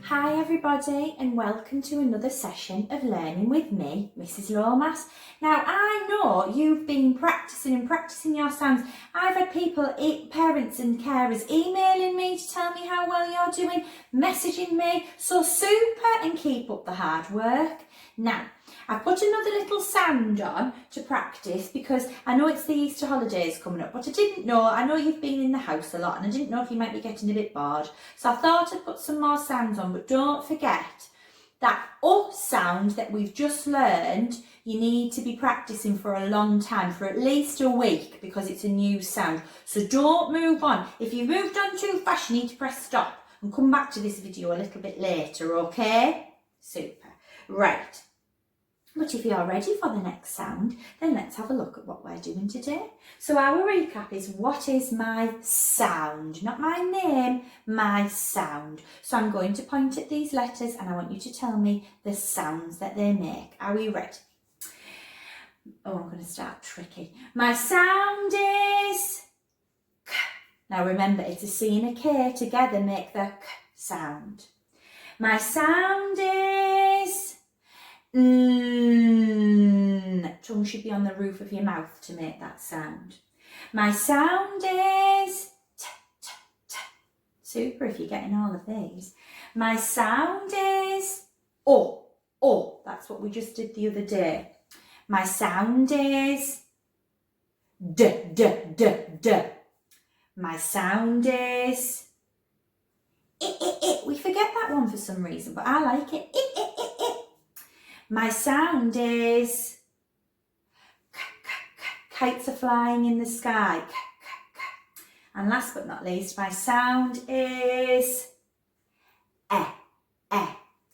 Hi everybody and welcome to another session of learning with me, Mrs Lomas. Now I know you've been practicing your sounds. I've had people, parents and carers emailing me to tell me how well you're doing, messaging me, so super, and keep up the hard work. Now, I've put another little sound on to practice because I know it's the Easter holidays coming up, but I know you've been in the house a lot and I didn't know if you might be getting a bit bored. So I thought I'd put some more sounds on, but don't forget that sound that we've just learned, you need to be practicing for a long time, for at least a week, because it's a new sound. So don't move on. If you've moved on too fast, you need to press stop and come back to this video a little bit later, okay? Super. Right. But if you're ready for the next sound, then let's have a look at what we're doing today. So our recap is, what is my sound? Not my name, my sound. So I'm going to point at these letters and I want you to tell me the sounds that they make. Are we ready? Oh, I'm going to start tricky. My sound is K. Now remember, it's a C and a K together make the K sound. My sound is Tongue should be on the roof of your mouth to make that sound. My sound is T, T, T. Super if you're getting all of these. My sound is O, O. That's what we just did the other day. My sound is D, D, D, D. My sound is I, I. We forget that one for some reason, but I like it. I, I, I, I. My sound is K, K, K. Kites are flying in the sky. K, K, K. And last but not least, my sound is E, E.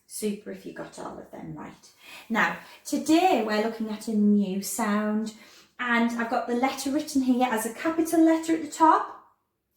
Super if you got all of them right. Now, today we're looking at a new sound, and I've got the letter written here as a capital letter at the top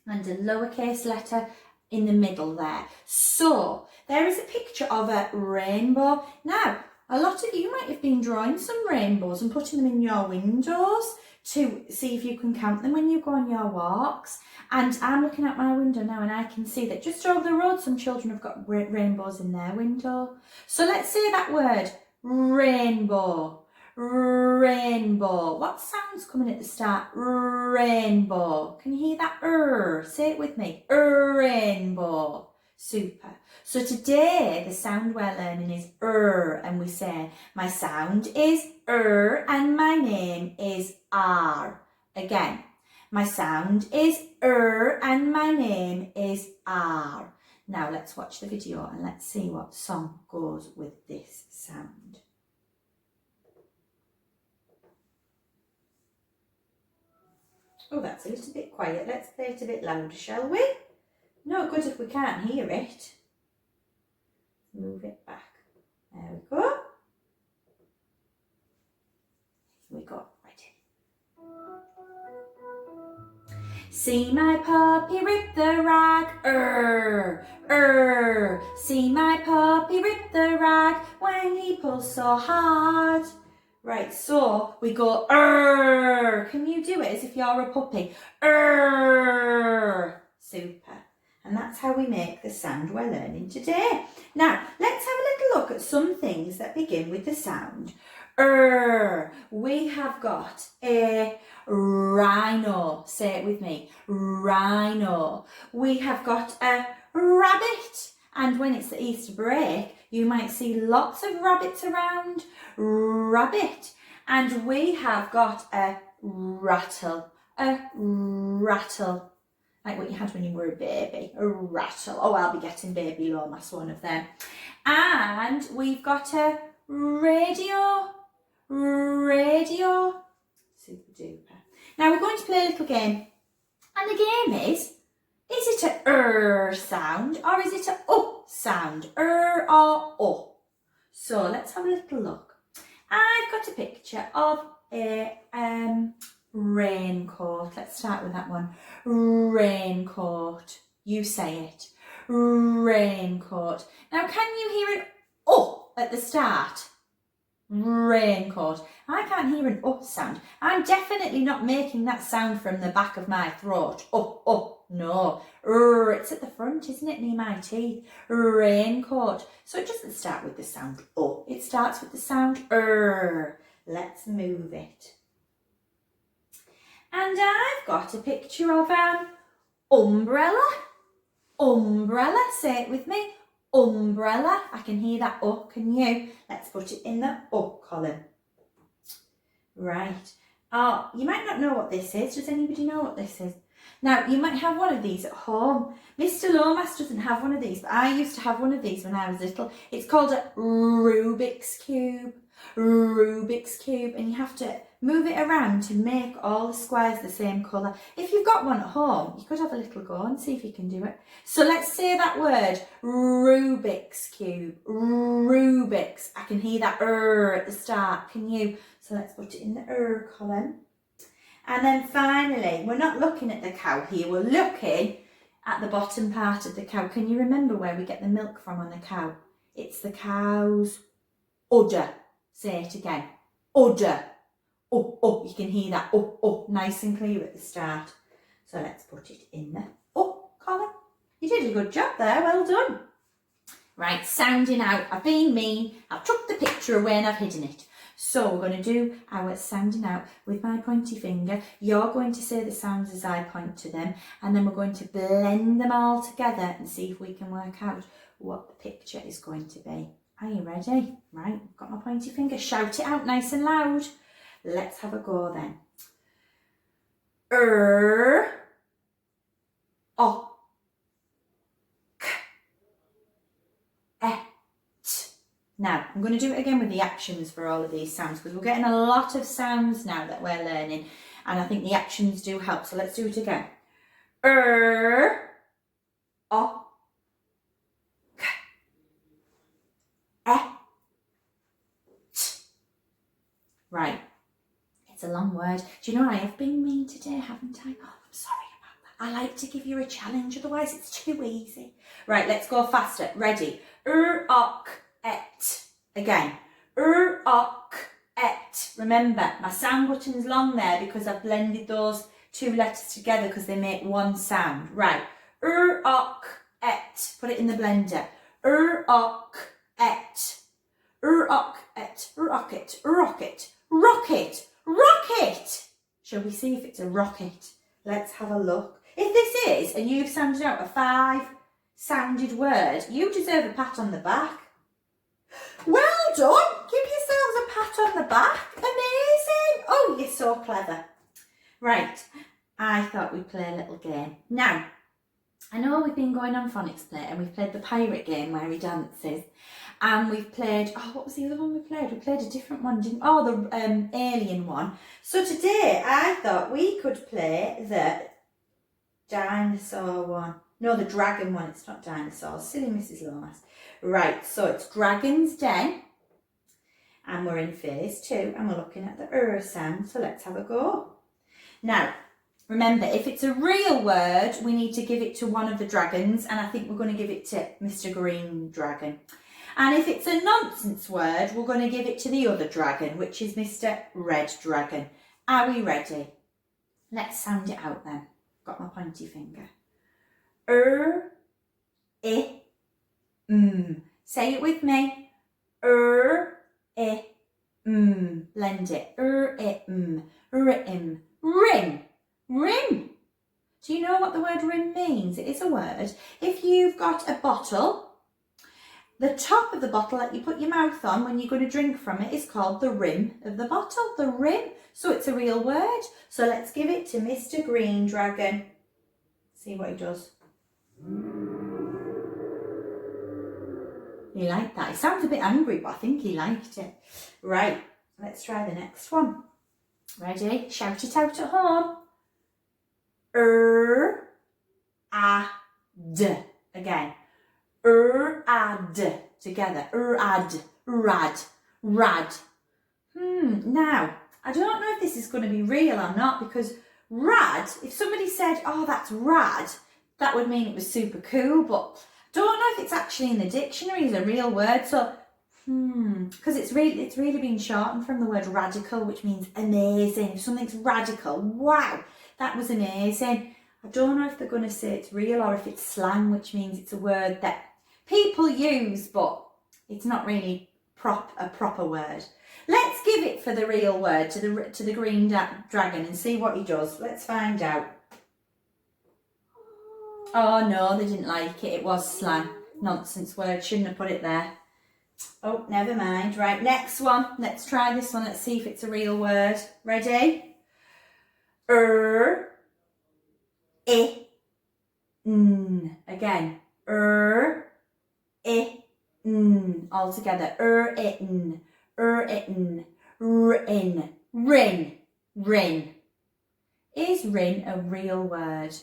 and a lowercase letter in the middle there. So there is a picture of a rainbow. Now, a lot of you might have been drawing some rainbows and putting them in your windows to see if you can count them when you go on your walks. And I'm looking out my window now and I can see that just over the road some children have got rainbows in their window. So let's say that word, rainbow, rainbow. What sound's coming at the start? Rainbow. Can you hear that? Say it with me. Rainbow. Super. So today the sound we're learning is and we say my sound is and my name is R. Again, my sound is and my name is R. Now let's watch the video and let's see what song goes with this sound. Oh, that's a little bit quiet. Let's play it a bit louder, shall we? No good if we can't hear it. Move it back. There we go. Here we go. Ready. See my puppy rip the rag, See my puppy rip the rag when he pulls so hard. Right, so we go Can you do it as if you're a puppy? Super. And that's how we make the sound we're learning today. Now, let's have a little look at some things that begin with the sound We have got a rhino. Say it with me. Rhino. We have got a rabbit. And when it's the Easter break, you might see lots of rabbits around. Rabbit. And we have got a rattle. A rattle. Like what you had when you were a baby, a rattle. Oh, I'll be getting Baby Lomas, one of them. And we've got a radio, radio. Super duper. Now we're going to play a little game. And the game is it a sound or is it a sound? Or O. So let's have a little look. I've got a picture of a raincoat. Let's start with that one. Raincoat. You say it. Raincoat. Now, can you hear an at the start? Raincoat. I can't hear an sound. I'm definitely not making that sound from the back of my throat. No. It's at the front, isn't it, near my teeth? Raincoat. So it doesn't start with the sound O. It starts with the sound Let's move it. And I've got a picture of an umbrella. Umbrella. Say it with me. Umbrella. I can hear that O, can you? Let's put it in the O column. Right. Oh, you might not know what this is. Does anybody know what this is? Now, you might have one of these at home. Mr Lomas doesn't have one of these, but I used to have one of these when I was little. It's called a Rubik's Cube. Rubik's Cube. And you have to move it around to make all the squares the same colour. If you've got one at home, you could have a little go and see if you can do it. So let's say that word, Rubik's Cube. Rubik's. I can hear that at the start. Can you? So let's put it in the column. And then finally, we're not looking at the cow here, we're looking at the bottom part of the cow. Can you remember where we get the milk from on the cow? It's the cow's udder. Say it again. Udder. Oh, you can hear that. Oh, nice and clear at the start. So let's put it in the column. You did a good job there, well done. Right, sounding out. I've been mean, I've took the picture away and I've hidden it. So we're going to do our sounding out with my pointy finger. You're going to say the sounds as I point to them, and then we're going to blend them all together and see if we can work out what the picture is going to be. Are you ready? Right, I've got my pointy finger. Shout it out nice and loud. Let's have a go then. O, Now, I'm going to do it again with the actions for all of these sounds because we're getting a lot of sounds now that we're learning, and I think the actions do help. So let's do it again. O, K, E, T. Right. It's a long word. Do you know I have been mean today, haven't I? Oh, I'm sorry about that. I like to give you a challenge, otherwise it's too easy. Right, let's go faster. Ready? Ok, et. Again. Ok, et. Remember, my sound button's long there because I've blended those two letters together because they make one sound. Right. Ok, et. Put it in the blender. Ok, et. Ok, et. Rocket. Rocket. Rocket. Rocket! Shall we see if it's a rocket? Let's have a look. If this is, and you've sounded out a 5-sounded word, you deserve a pat on the back. Well done! Give yourselves a pat on the back. Amazing! Oh, you're so clever. Right, I thought we'd play a little game. Now, I know we've been going on Phonics Play and we've played the pirate game where he dances. And we've played, what was the other one we played? We played a different one, didn't we? Oh, the alien one. So today I thought we could play the dinosaur one. No, the dragon one. It's not dinosaurs. Silly Mrs Lomas. Right, so it's Dragon's Den. And we're in phase 2 and we're looking at the sound. So let's have a go. Now, remember, if it's a real word, we need to give it to one of the dragons. And I think we're going to give it to Mr Green Dragon. And if it's a nonsense word, we're going to give it to the other dragon, which is Mr. Red Dragon. Are we ready? Let's sound it out then. Got my pointy finger. I, Say it with me. I, Blend it. I, Rim. Rim. Rim. Do you know what the word rim means? It is a word. If you've got a bottle, the top of the bottle that you put your mouth on when you're going to drink from it is called the rim of the bottle, the rim. So it's a real word. So let's give it to Mr. Green Dragon. See what he does. He liked that. He sounds a bit angry, but I think he liked it. Right, let's try the next one. Ready? Shout it out at home. D. Again. Ad. Together. Ad. Rad. Rad. Now, I don't know if this is going to be real or not, because rad, if somebody said, oh, that's rad, that would mean it was super cool, but I don't know if it's actually in the dictionary as a real word. So, because it's really been shortened from the word radical, which means amazing. If something's radical, wow, that was amazing. I don't know if they're going to say it's real or if it's slang, which means it's a word that people use, but it's not really a proper word. Let's give it for the real word to the green dragon and see what he does. Let's find out. Oh no, they didn't like it. It was slang. Nonsense word. Shouldn't have put it there. Oh, never mind. Right, next one. Let's try this one. Let's see if it's a real word. Ready? I, n. Again. I, n. All together. I, n. I, n. Rin. Rin. Rin. Is rin a real word?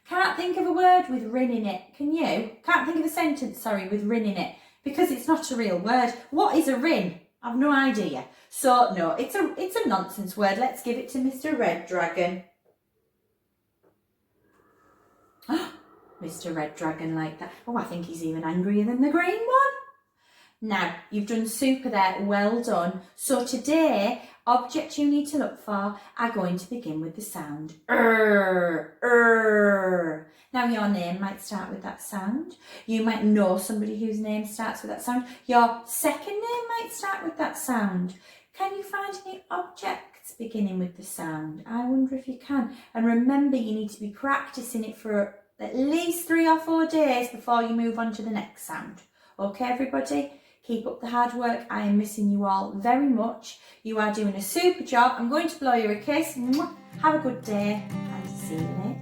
Can't think of a word with rin in it. Can you? Can't think of a sentence, sorry, with rin in it. Because it's not a real word. What is a rin? I've no idea. So no, it's a nonsense word. Let's give it to Mr. Red Dragon. Mr. Red Dragon like that. Oh, I think he's even angrier than the green one. Now, you've done super there. Well done. So today, objects you need to look for are going to begin with the sound Now, your name might start with that sound. You might know somebody whose name starts with that sound. Your second name might start with that sound. Can you find any objects beginning with the sound? I wonder if you can. And remember, you need to be practicing it for at least 3 or 4 days before you move on to the next sound. Okay, everybody? Keep up the hard work. I am missing you all very much. You are doing a super job. I'm going to blow you a kiss. Have a good day and see you later.